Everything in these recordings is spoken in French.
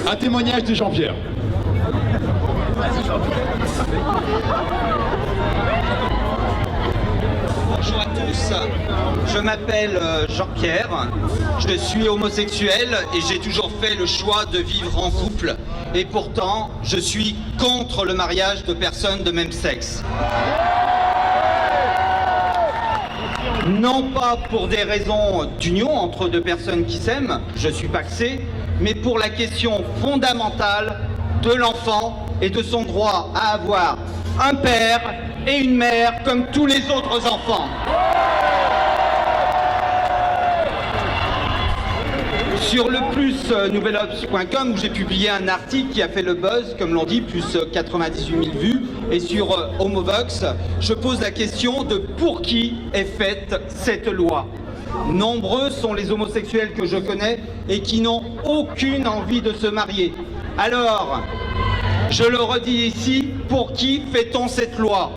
Un témoignage de Jean-Pierre. Bonjour à tous, je m'appelle Jean-Pierre, je suis homosexuel et j'ai toujours fait le choix de vivre en couple. Et pourtant, je suis contre le mariage de personnes de même sexe. Non pas pour des raisons d'union entre deux personnes qui s'aiment, je suis paxé, mais pour la question fondamentale de l'enfant et de son droit à avoir un père et une mère comme tous les autres enfants. Sur le plus nouvelobs.com où j'ai publié un article qui a fait le buzz, comme l'on dit, plus 98 000 vues, et sur Homovox, je pose la question de pour qui est faite cette loi. Nombreux sont les homosexuels que je connais et qui n'ont aucune envie de se marier. Alors, je le redis ici, pour qui fait-on cette loi?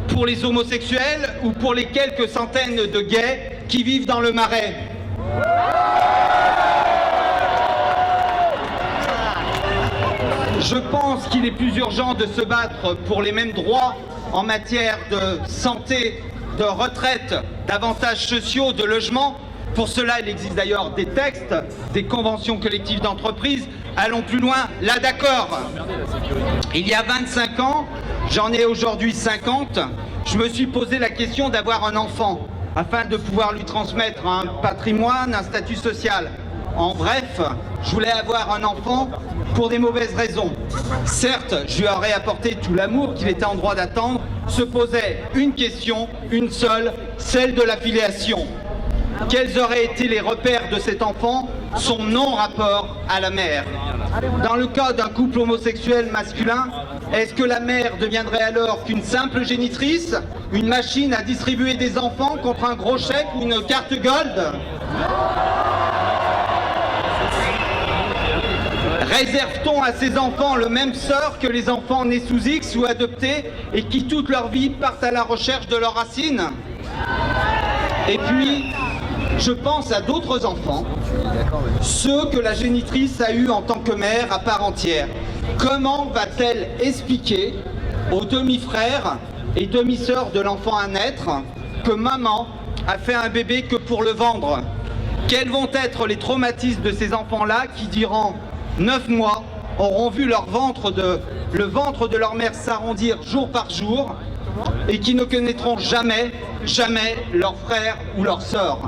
Pour les homosexuels ou pour les quelques centaines de gays qui vivent dans le Marais? Je pense qu'il est plus urgent de se battre pour les mêmes droits en matière de santé, de retraite, d'avantages sociaux, de logement. Pour cela, il existe d'ailleurs des textes, des conventions collectives d'entreprise. Allons plus loin, là d'accord. Il y a 25 ans, j'en ai aujourd'hui 50, je me suis posé la question d'avoir un enfant afin de pouvoir lui transmettre un patrimoine, un statut social. En bref, je voulais avoir un enfant pour des mauvaises raisons. Certes, je lui aurais apporté tout l'amour qu'il était en droit d'attendre. Se posait une question, une seule, celle de la filiation. Quels auraient été les repères de cet enfant, son non-rapport à la mère? Dans le cas d'un couple homosexuel masculin, est-ce que la mère deviendrait alors qu'une simple génitrice, une machine à distribuer des enfants contre un gros chèque ou une carte gold? Réserve-t-on à ces enfants le même sort que les enfants nés sous X ou adoptés et qui toute leur vie partent à la recherche de leurs racines? Et puis, je pense à d'autres enfants, ceux que la génitrice a eus en tant que mère à part entière. Comment va-t-elle expliquer aux demi-frères et demi-sœurs de l'enfant à naître que maman a fait un bébé que pour le vendre? Quels vont être les traumatismes de ces enfants-là qui, durant 9 mois, auront vu le ventre de leur mère s'arrondir jour par jour et qui ne connaîtront jamais leur frère ou leur sœur?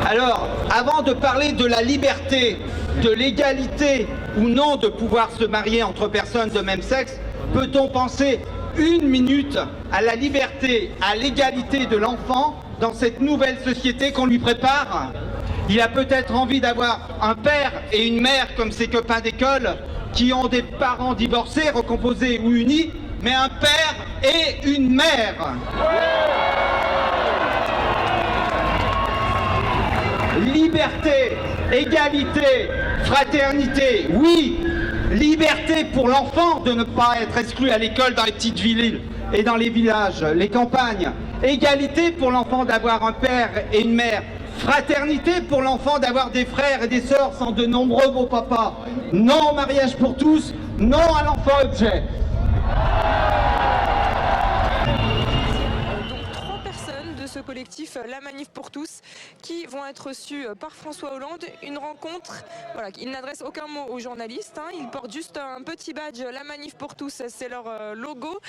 Alors, avant de parler de la liberté, de l'égalité ou non de pouvoir se marier entre personnes de même sexe, peut-on penser une minute à la liberté, à l'égalité de l'enfant dans cette nouvelle société qu'on lui prépare? Il a peut-être envie d'avoir un père et une mère comme ses copains d'école qui ont des parents divorcés, recomposés ou unis, mais un père et une mère. Liberté, égalité, fraternité, oui. Liberté pour l'enfant de ne pas être exclu à l'école dans les petites villes et dans les villages, les campagnes. Égalité pour l'enfant d'avoir un père et une mère. Fraternité pour l'enfant d'avoir des frères et des sœurs sans de nombreux beaux-papas. Non au mariage pour tous, non à l'enfant objet. Ce collectif La Manif pour tous qui vont être reçus par François Hollande. Une rencontre, voilà, il n'adresse aucun mot aux journalistes, hein. Ils portent juste un petit badge La Manif pour tous, c'est leur logo.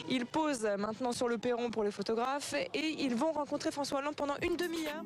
Ils posent maintenant sur le perron pour les photographes et ils vont rencontrer François Hollande pendant une demi-heure.